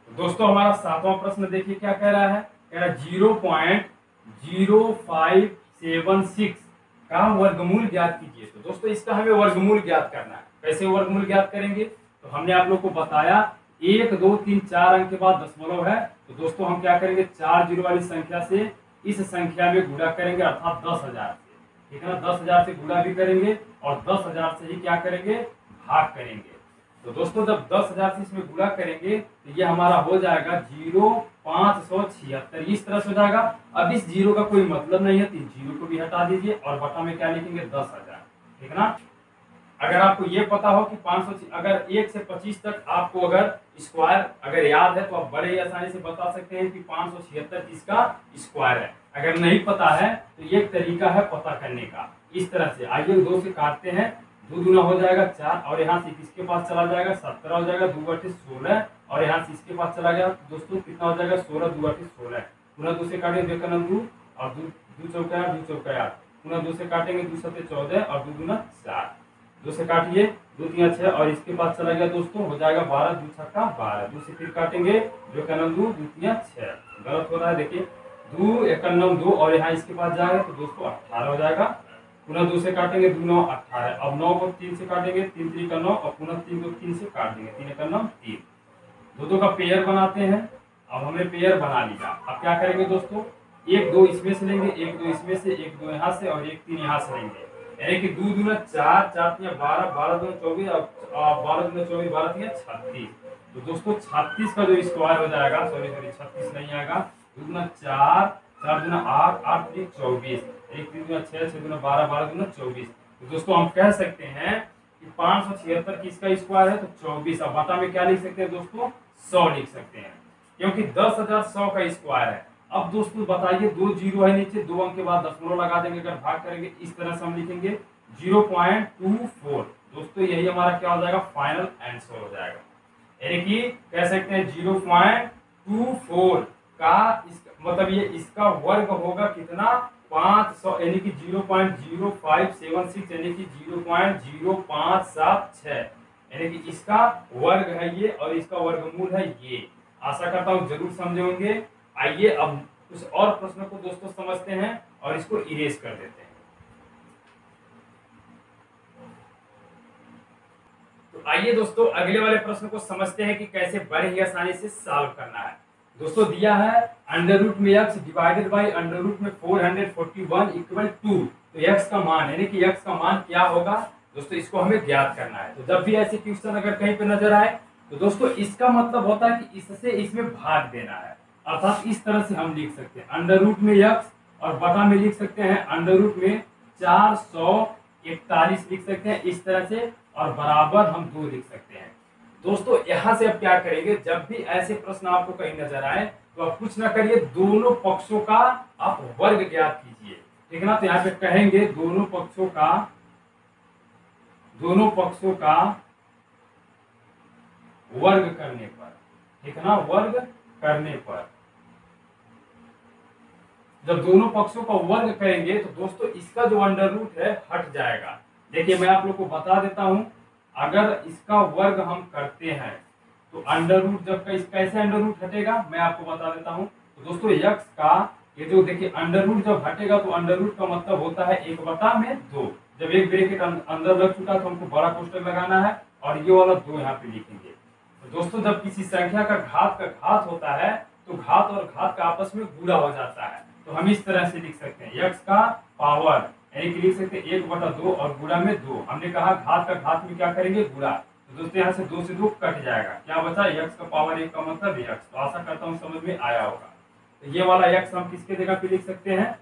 तो दोस्तों हमारा 7वां प्रश्न देखिए क्या कह रहा है, कह रहा है 0.0576 का वर्गमूल ज्ञात कीजिए। तो दोस्तों इसका हमें वर्गमूल ज्ञात करना है। कैसे वर्गमूल ज्ञात करेंगे, तो हमने आप लोग को बताया 1 2 3 4 अंक के बाद दशमलव है। तो दोस्तों हम क्या करेंगे, 4 जीरो वाली संख्या से इस संख्या में गुणा करेंगे, अर्थात 10,000 से, ठीक है ना। 10,000 से गुणा भी करेंगे और 10,000 से ही क्या करेंगे, भाग करेंगे। तो दोस्तों जब 10,000 से इसमें गुणा करेंगे तो ये हमारा हो जाएगा 0,576, इस तरह से हो जाएगा। अब इस जीरो का कोई मतलब नहीं है तो जीरो को भी हटा दीजिए और बटा में क्या लिखेंगे 10,000, ठीक है ना। अगर आपको ये पता हो कि 500, अगर 1 से 25 तक आपको अगर स्क्वायर अगर याद है तो आप बड़े ही आसानी से बता सकते हैं कि 576 किसका स्क्वायर है। अगर नहीं पता है तो ये एक तरीका है पता करने का, इस तरह से। आइए 2 से काटते हैं, 2 दूना हो जाएगा 4 और यहाँ से किसके पास चला जाएगा 17 हो जाएगा, 2 बटे 16 और यहाँ से इसके पास चला गया दोस्तों कितना हो जाएगा 16, 2 बटे 16। पुनः 2 से काटेंगे 2 का 2 और 2 चौका 8, 2 चौका 8, पुनः 2 से काटेंगे 2 7 14 और 2 दूना 4, 2 से काटिए 2 3 6 और इसके पास चला गया दोस्तों हो जाएगा 12, 2 छक्का 12। 2 से फिर काटेंगे 2 का 2, 2 3 6, गलत हो रहा है देखिए, 2 1 9 2 और यहाँ इसके पास जाएगा तो दोस्तों 18 हो जाएगा। पुनः 2 से काटेंगे, 2 9 18। अब 9 को 3 से काटेंगे, 3 3 का 9, और पुनः 3 को 3 से काट देंगे, 3 का 9 3। दो का पेयर बनाते हैं। अब हमने पेयर बना लिया। अब क्या करेंगे दोस्तों, एक 2 इसमें से लेंगे, एक 2 इसमें से, एक 2 यहाँ से और एक 3 यहाँ से लेंगे। यानी कि 2 दूना 4, 4 3 12, 12 दूना 24, और 12 दूना 24, 12 3 36। तो दोस्तों 36 का जो स्क्वायर हो जाएगा, सॉरी 36 नहीं आएगा, 2 दूना 4, 4 दूना 8, 8 3 24, एक 3 दूना 6, 6 दूना 12, 12 दूना 24। तो दोस्तों हम कह सकते हैं कि 576 किसका स्क्वायर है, तो 24। अब बता में क्या लिख सकते हैं दोस्तों, 100 लिख सकते हैं, क्योंकि 10,100 का स्क्वायर है। अब दोस्तों बताइए, 2 जीरो है नीचे, 2 अंक के बाद दशमलव लगा देंगे, अगर भाग करेंगे इस तरह से हम लिखेंगे 0.24। दोस्तों यही हमारा क्या हो जाएगा, फाइनल आंसर हो जाएगा। यानी कि कह सकते हैं 0.24 का मतलब ये इसका वर्ग होगा कितना, 500, यानी कि 0.0576, यानी कि 0.0576, यानी कि इसका वर्ग है ये, और इसका वर्गमूल है ये। आशा करता हूँ जरूर समझे होंगे। आइए अब कुछ और प्रश्नों को दोस्तों समझते हैं और इसको इरेज कर देते हैं। तो आइए दोस्तों अगले वाले प्रश्न को समझते हैं कि कैसे बड़े ही आसानी से सॉल्व करना है। दोस्तों दिया है अंडर रूट में x divided by under root में 441 इक्वल 2। तो x का मान, यानी कि x का मान क्या होगा दोस्तों, इसको हमें ज्ञात करना है। तो जब भी ऐसे क्वेश्चन अगर कहीं पे नजर आए तो दोस्तों इसका मतलब होता है कि इससे इसमें भाग देना है। अर्थात इस तरह से हम लिख सकते हैं अंडर रूट में x, और बटा में लिख सकते हैं अंडर रूट में 441 लिख सकते हैं इस तरह से, और बराबर हम 2 लिख सकते हैं। दोस्तों यहां से अब क्या करेंगे, जब भी ऐसे प्रश्न आपको कहीं नजर आए तो आप कुछ ना करिए, दोनों पक्षों का आप वर्ग ज्ञात कीजिए, ठीक है ना। तो यहाँ पे कहेंगे दोनों पक्षों का वर्ग करने पर, ठीक है ना, वर्ग करने पर जब दोनों पक्षों का वर्ग करेंगे तो दोस्तों इसका जो अंडर रूट है हट जाएगा। देखिए मैं आप लोग को बता देता हूं, अगर इसका वर्ग हम करते हैं तो अंडर रूट जब का इसका ऐसे अंडर रूट हटेगा, मैं आपको बता देता हूं। तो दोस्तों यक्स का ये जो देखिए अंडर रूट जब हटेगा तो अंडर रूट का मतलब होता है 1/2। जब एक ब्रैकेट अंदर लग चुका तो हमको बड़ा कोष्टक लगाना है, और ये वाला 2 यहाँ पे लिखेंगे। तो दोस्तों जब किसी संख्या का घात होता है तो घात और घात का आपस में गुणा हो जाता है। तो हम इस तरह से लिख सकते हैं यक्स का पावर, यानी कि लिख सकते हैं 1/2 और गुणा में 2। हमने कहा घात का घात में क्या करेंगे, गुणा। तो दोस्तों यहाँ से 2 से 2 कट जाएगा, क्या बचा, यक्स का पावर 1 का मतलब यक्स। तो आशा करता हूँ समझ में आया होगा। तो ये वाला यक्स हम किसके जगह पे लिख सकते हैं,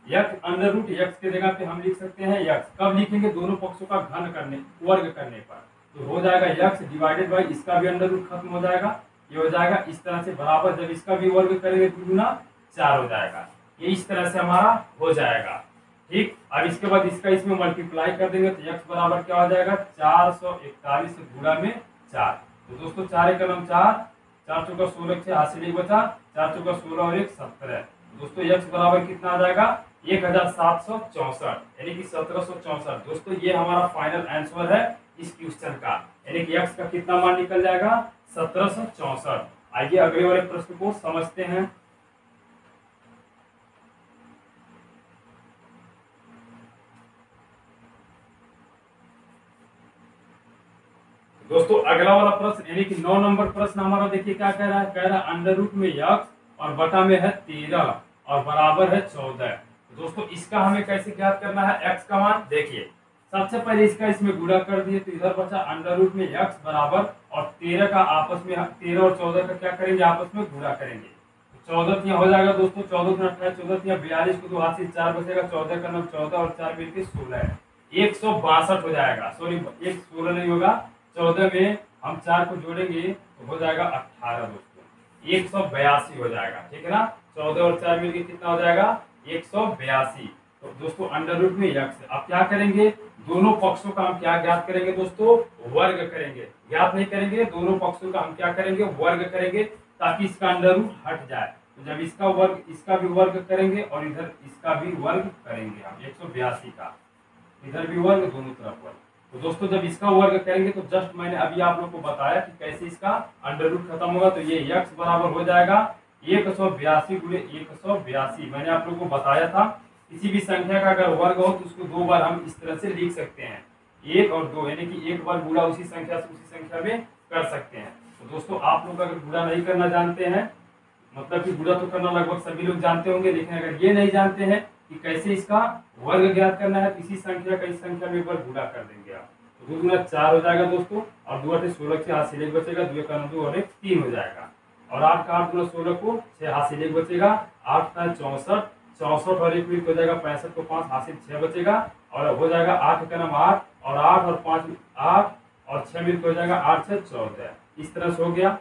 यक्स अंडर रूट यक्स के जगह पे हम लिख सकते हैं यक्स। कब लिखेंगे, दोनों पक्षों का घन करने, वर्ग करने पर। तो हो जाएगा यक्स डिवाइडेड बाई इसका भी अंडर रूट खत्म हो जाएगा, ये हो जाएगा इस तरह से बराबर, जब इसका भी वर्ग करेंगे तो गुना 4 हो जाएगा। ये इस तरह से हमारा हो जाएगा, ठीक। अब इसके बाद इसका इसमें मल्टीप्लाई कर देंगे तो x बराबर क्या हो जाएगा, 441 गुणा में 4। तो दोस्तों 4 का नाम 4, 4 चौका 16 से हासिल एक बचा, 4 चौका 16 और 1 17। दोस्तों x बराबर कितना आ जाएगा, 1764, यानी कि 1764। दोस्तों ये हमारा फाइनल आंसर है इस क्वेश्चन का, यानी कि x का कितना मान निकल जाएगा, 1764। आइए अगले वाले प्रश्न को समझते हैं। दोस्तों अगला वाला प्रश्न यानी कि 9 नंबर प्रश्न हमारा देखिए क्या कह रहा है, कह रहा है अंडर रूट में x और बटा में है 13 और बराबर है 14। दोस्तों इसका हमें कैसे ज्ञात करना है, x का मान। देखिए सबसे पहले इसका इसमें गुणा कर दिए तो इधर बचा अंडर रूट में x बराबर, और 13 का आपस में 13 और 14 का क्या करेंगे, आपस में गुणा करेंगे। 14 यहाँ हो जाएगा दोस्तों, 14 में 28, 14 यहाँ 42 को 2 हाथ से 4 बचेगा, 14 का नाम 14 और 4 मिलकर 16 है, 162 हो जाएगा। सॉरी 16 नहीं होगा, 14 में हम 4 को जोड़ेंगे तो हो जाएगा 18 दोस्तों, 182 हो जाएगा, ठीक है ना। 14 और 4 मिलकर कितना हो जाएगा, 182। तो दोस्तों अंडर रूट में x, अब क्या करेंगे, दोनों पक्षों का हम क्या ज्ञात करेंगे दोस्तों, वर्ग करेंगे। ज्ञात नहीं करेंगे, दोनों पक्षों का हम क्या करेंगे, वर्ग करेंगे, ताकि इसका अंडर रूट हट जाए। तो जब इसका वर्ग इसका भी वर्ग करेंगे और इधर इसका भी वर्ग करेंगे हम, 182 का इधर भी वर्ग, दोनों तरफ वर्ग। तो दोस्तों जब इसका वर्ग करेंगे तो जस्ट मैंने अभी आप लोग को बताया कि कैसे इसका अंडर रूट खत्म होगा। तो ये x बराबर हो जाएगा 182 गुणे 182, मैंने आप लोग को बताया था किसी भी संख्या का अगर वर्ग हो तो उसको दो बार हम इस तरह से लिख सकते हैं, 1 और 2, यानी कि एक बार गुणा उसी संख्या से उसी संख्या में कर सकते हैं। तो दोस्तों आप लोग अगर गुणा नहीं करना जानते हैं, मतलब कि गुणा तो करना लगभग सभी लोग जानते होंगे, लेकिन अगर ये नहीं जानते हैं कि कैसे इसका वर्ग ज्ञात करना है, तो इसी संख्या का इस संख्या में एक बार गुणा कर देंगे आप, तो 2 दूना 4 हो जाएगा दोस्तों, और 2 8 16 के हाथ से 1 बचेगा, 2 1 2 और 1 3 हो जाएगा, और 8 का 8 दूना 16 को 6 हाथ से 1 बचेगा, 8 का 64, 64 और 1 मिनट हो जाएगा 65 को 5 हाथ से 6 बचेगा, और हो जाएगा 8 का नाम 8, और 8 और 5 8 और 6 मिनट हो जाएगा 8 6 14। इस तरह से हो गया।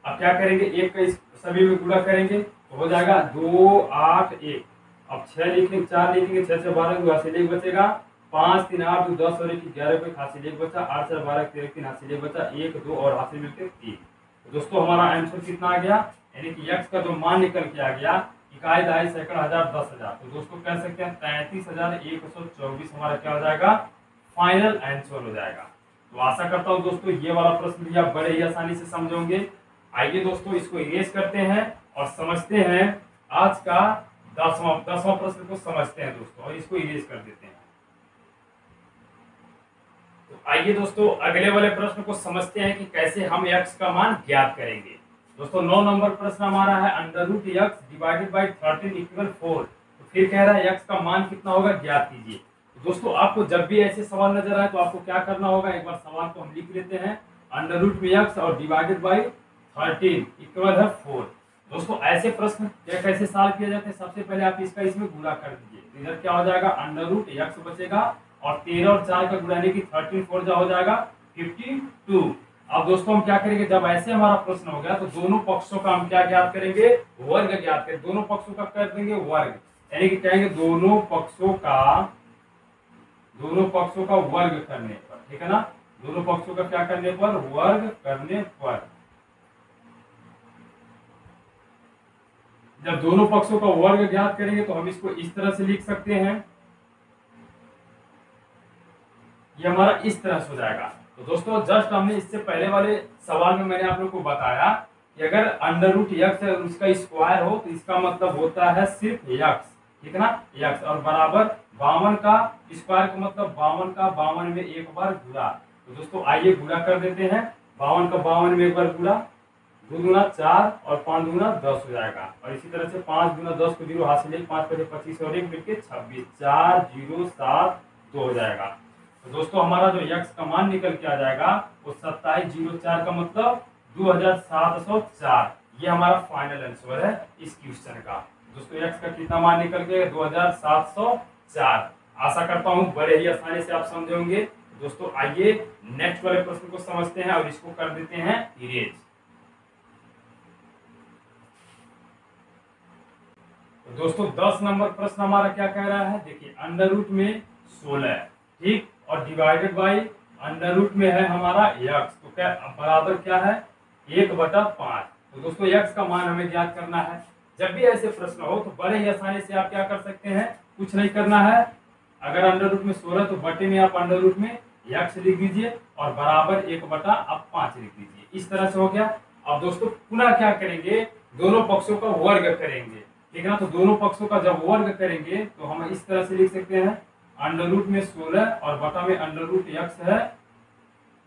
अब क्या करेंगे, एक का इस सभी में गुणा करेंगे तो हो जाएगा 2 8 1। अब 6 लिखेंगे, 4 लिखेंगे, 6 से 12 को हासिल 1 बचेगा, 5 3 8 2 10 और 1 11 को हासिल 1 बचा, 8 4 12 13 3 हासिल 1 बचा, 1 2 और हासिल मिलकर 3। तो दोस्तों हमारा आंसर कितना आ गया, यानी कि x का जो मान निकल के आ गया इकाई दहाई सैकड़ा हजार 10,000। तो दोस्तों कह सकते हैं 33,124 हमारा क्या हो जाएगा, फाइनल आंसर हो जाएगा। तो आशा करता हूँ दोस्तों ये वाला प्रश्न भी आप बड़े ही आसानी से समझोगे। आइए दोस्तों इसको इरेज करते हैं और समझते हैं आज का 10वां प्रश्न को समझते हैं दोस्तों, और इसको इरेज कर देते हैं। तो आइए दोस्तों अगले वाले प्रश्न को समझते हैं कि कैसे हम x का मान ज्ञात करेंगे। दोस्तों 9 नंबर प्रश्न हमारा है √x डिवाइडेड बाय 13 इक्वल 4। तो फिर कह रहा है x का मान कितना होगा ज्ञात कीजिए। तो दोस्तों आपको जब भी ऐसे सवाल नजर आए तो आपको क्या करना होगा, एक बार सवाल को हम लिख लेते हैं, √x और डिवाइडेड बाय 13 इक्वल है 4। दोस्तों ऐसे प्रश्न कैसे सॉल्व किया जाता है, सबसे पहले आप इसका इसमें गुणा कर दीजिए, तो इधर क्या हो जाएगा √x बचेगा, और 13 और 4 का गुणा यानी कि 13 4 जा हो जाएगा 52। अब दोस्तों हम क्या करेंगे, जब ऐसे हमारा प्रश्न हो गया तो दोनों पक्षों का हम क्या ज्ञात करेंगे, वर्ग ज्ञात करेंगे। दोनों पक्षों का कर देंगे वर्ग, यानी कि कहेंगे दोनों पक्षों का वर्ग करने पर, ठीक है ना, दोनों पक्षों का क्या करने पर, वर्ग करने पर। जब दोनों पक्षों का वर्ग ज्ञात करेंगे तो हम इसको इस तरह से लिख सकते हैं, ये हमारा इस तरह से हो जाएगा। तो दोस्तों जस्ट हमने इससे पहले वाले सवाल में मैंने आप लोग को बताया कि अगर √x है उसका स्क्वायर हो तो इसका मतलब होता है सिर्फ x, ठीक है ना, x, और बराबर 52 का स्क्वायर का मतलब 52 का 52 में एक बार गुणा। तो दोस्तों आइए गुणा कर देते हैं, 52 का 52 में एक बार गुणा, 2 दूना 4 और 5 दूना 10 हो जाएगा, और इसी तरह से 5 दूना 10 को 0 हासिल 1, 5 5 25 और 1 मिलके 26, 4 0 7 2 हो जाएगा। तो दोस्तों हमारा जो x का मान निकल के आ जाएगा वो 2704 का मतलब 2704। ये हमारा फाइनल आंसर है इस क्वेश्चन का। दोस्तों x का कितना मान निकल के 2704। आशा करता हूँ बड़े ही आसानी से आप समझे होंगे। दोस्तों आइए नेक्स्ट वाले प्रश्न को समझते हैं और इसको कर देते हैं इरेज। तो दोस्तों 10 नंबर प्रश्न हमारा क्या कह रहा है, देखिए अंडर में 16, ठीक, और डिवाइडेड बाई अंडर में है हमारा x, तो क्या बराबर क्या है 1/5। तो दोस्तों x का मान हमें ज्ञात करना है। जब भी ऐसे प्रश्न हो तो बड़े ही आसानी से आप क्या कर सकते हैं, कुछ नहीं करना है, अगर अंडर में 16 तो बटे में आप अंडर में x लिख दीजिए और बराबर 1/5 लिख दीजिए। इस तरह से हो गया। अब दोस्तों पुनः क्या करेंगे, दोनों पक्षों का वर्ग करेंगे, ठीक है ना। तो दोनों पक्षों का जब वर्ग करेंगे तो हम इस तरह से लिख सकते हैं, अंडर में 16 और बटा में अंडर है,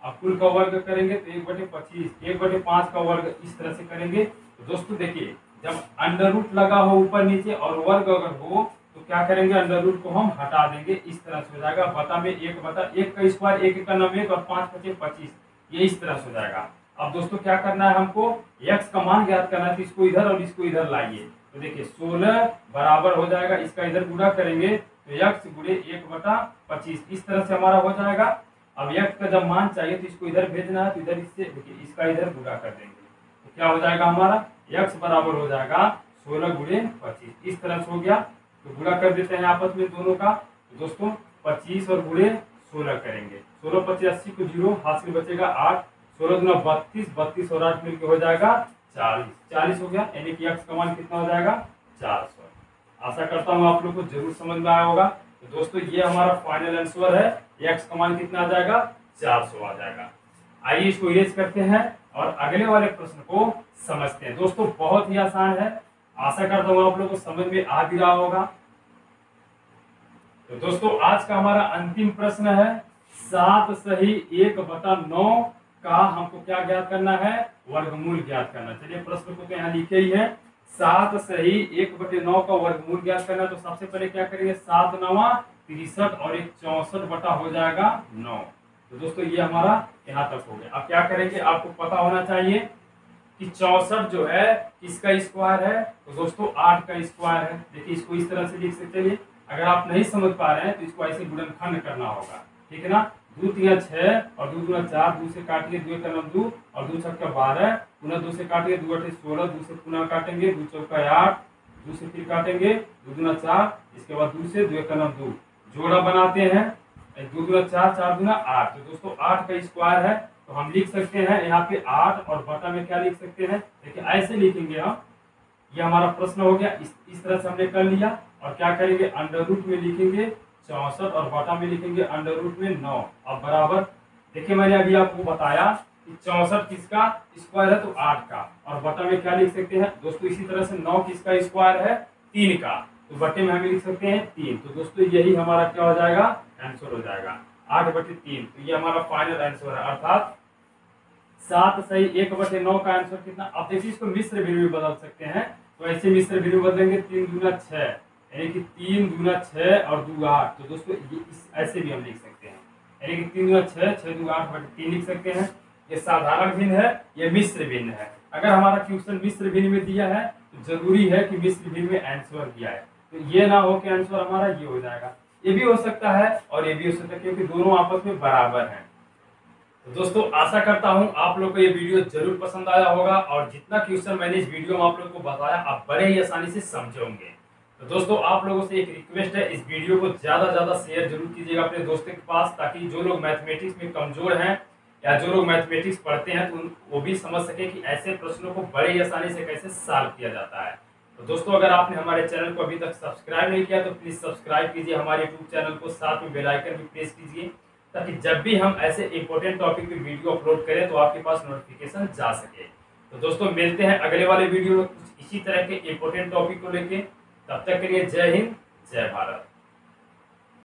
अब कुल का वर्ग करेंगे तो 1/25, 1/5 का वर्ग इस तरह से करेंगे। तो दोस्तों देखिए जब अंडर लगा हो ऊपर नीचे और वर्ग अगर हो तो क्या करेंगे, अंडर को हम हटा देंगे, इस तरह से हो जाएगा, बटा में 1/1 का स्क्वायर 1 का 9 और 5 5 25, ये इस तरह से हो जाएगा। अब दोस्तों क्या करना है, हमको x का मान ज्ञात करना है, तो इसको इधर और इसको इधर लाइए। तो देखिए 16 बराबर हो जाएगा, इसका इधर गुणा करेंगे तो x गुणे 1/25, इस तरह से हमारा हो जाएगा। अब x का जब मान चाहिए तो इसको इधर भेजना है, तो इधर इससे देखिए इसका इधर गुणा कर देंगे, तो क्या हो जाएगा हमारा x बराबर हो जाएगा 16 गुणे 25, इस तरह से हो गया। तो गुणा कर देते हैं आपस में दोनों का। तो दोस्तों 25 और गुणे 16 करेंगे, 16 25 80 को 0 हासिल बचेगा 8, 16 गुना 32, 32 और 8 मिलकर हो जाएगा 40, 40 हो गया, यानी कि x का मान कितना हो जाएगा 400। आशा करता हूँ आप लोग को जरूर समझ में आया होगा। तो दोस्तों ये हमारा फाइनल आंसर है, x का मान कितना आ जाएगा 400 आ जाएगा। आइए इसको इरेज करते हैं और अगले वाले प्रश्न को समझते हैं। दोस्तों बहुत ही आसान है, आशा करता हूँ आप लोगों को समझ में आ भी रहा होगा। तो दोस्तों आज का हमारा अंतिम प्रश्न है 7 सही 1/9 का हमको क्या ज्ञात करना है, वर्गमूल ज्ञात करना। चलिए प्रश्न को तो यहाँ लिखे ही है, 7 सही 1/9 का वर्गमूल ज्ञात करना। तो सबसे पहले क्या करेंगे, 7 9 63 और एक 64 बटा हो जाएगा 9। तो दोस्तों ये हमारा यहाँ तक हो गया। अब क्या करेंगे, आपको पता होना चाहिए कि 64 जो है किसका स्क्वायर है, तो दोस्तों 8 का स्क्वायर है। देखिए इसको इस तरह से लिख सकते हैं। अगर आप नहीं समझ पा रहे हैं तो इसको ऐसे गुणनखंड करना होगा, ठीक है ना। 2 3 6 और 2 दूना 4, 2 से काटिए 2 का 2 और 2 6 12, पुनः 2 से काटिए 2 8 16, 2 से पुनः काटेंगे 2 4 8, 2 से फिर काटेंगे 2 दूना 4, इसके बाद 2 से 2 का 2 जोड़ा बनाते हैं 2 दूना 4, 4 दूना 8। तो दोस्तों 8 का स्क्वायर है, तो हम लिख सकते हैं यहाँ पे 8 और बटा में क्या लिख सकते हैं, देखिए ऐसे लिखेंगे हम। ये हमारा प्रश्न हो गया, इस तरह से हमने कर लिया। और क्या करेंगे, अंडर रूट में लिखेंगे 64 और बटा में लिखेंगे अंडर रूट में 9। अब बराबर, देखिए मैंने अभी आपको बताया कि 64 किसका स्क्वायर है, तो 8 का, और बटा में क्या लिख सकते हैं दोस्तों, इसी तरह से 9 किसका स्क्वायर है, 3 का, तो बटे में हम लिख सकते हैं 3। तो दोस्तों यही हमारा क्या हो जाएगा, आंसर हो जाएगा 8/3। तो ये हमारा फाइनल आंसर है, अर्थात 7 सही 1/9 का आंसर कितना। अब देखिए इसको मिश्र भिन्न में बदल सकते हैं, तो ऐसे मिश्र भिन्न में बदलेंगे 3 दूना 6, यानी कि 3 दूना 6 और 2 8। तो दोस्तों ऐसे भी हम लिख सकते हैं, यानी कि 3 दूना 6, 6 दूना 8/3 लिख सकते हैं। ये साधारण भिन्न है, ये मिश्र भिन्न है। अगर हमारा क्वेश्चन मिश्र भिन्न में दिया है तो जरूरी है कि मिश्र भिन्न में आंसर दिया है, तो ये ना हो कि आंसर हमारा ये हो जाएगा। ये भी हो सकता है और ये भी हो सकता है, क्योंकि दोनों आपस में बराबर हैं। तो दोस्तों आशा करता हूं आप लोग को ये वीडियो जरूर पसंद आया होगा, और जितना क्वेश्चन मैंने इस वीडियो में आप लोग को बताया आप बड़े ही आसानी से समझे होंगे। तो दोस्तों आप लोगों से एक रिक्वेस्ट है, इस वीडियो को ज्यादा शेयर जरूर कीजिएगा अपने दोस्तों के पास, ताकि जो लोग मैथमेटिक्स में कमजोर हैं या जो लोग मैथमेटिक्स पढ़ते हैं तो वो भी समझ सके कि ऐसे प्रश्नों को बड़े ही आसानी से कैसे सॉल्व किया जाता है। तो दोस्तों अगर आपने हमारे चैनल को अभी तक सब्सक्राइब नहीं किया तो प्लीज सब्सक्राइब कीजिए हमारे यूट्यूब चैनल को, साथ में बेल आइकन भी प्रेस कीजिए, ताकि जब भी हम ऐसे इंपॉर्टेंट टॉपिक पे वीडियो अपलोड करें तो आपके पास नोटिफिकेशन जा सके। तो दोस्तों मिलते हैं अगले वाले वीडियो में कुछ इसी तरह के इंपॉर्टेंट टॉपिक को लेके। तब तक के लिए जय हिंद, जय भारत।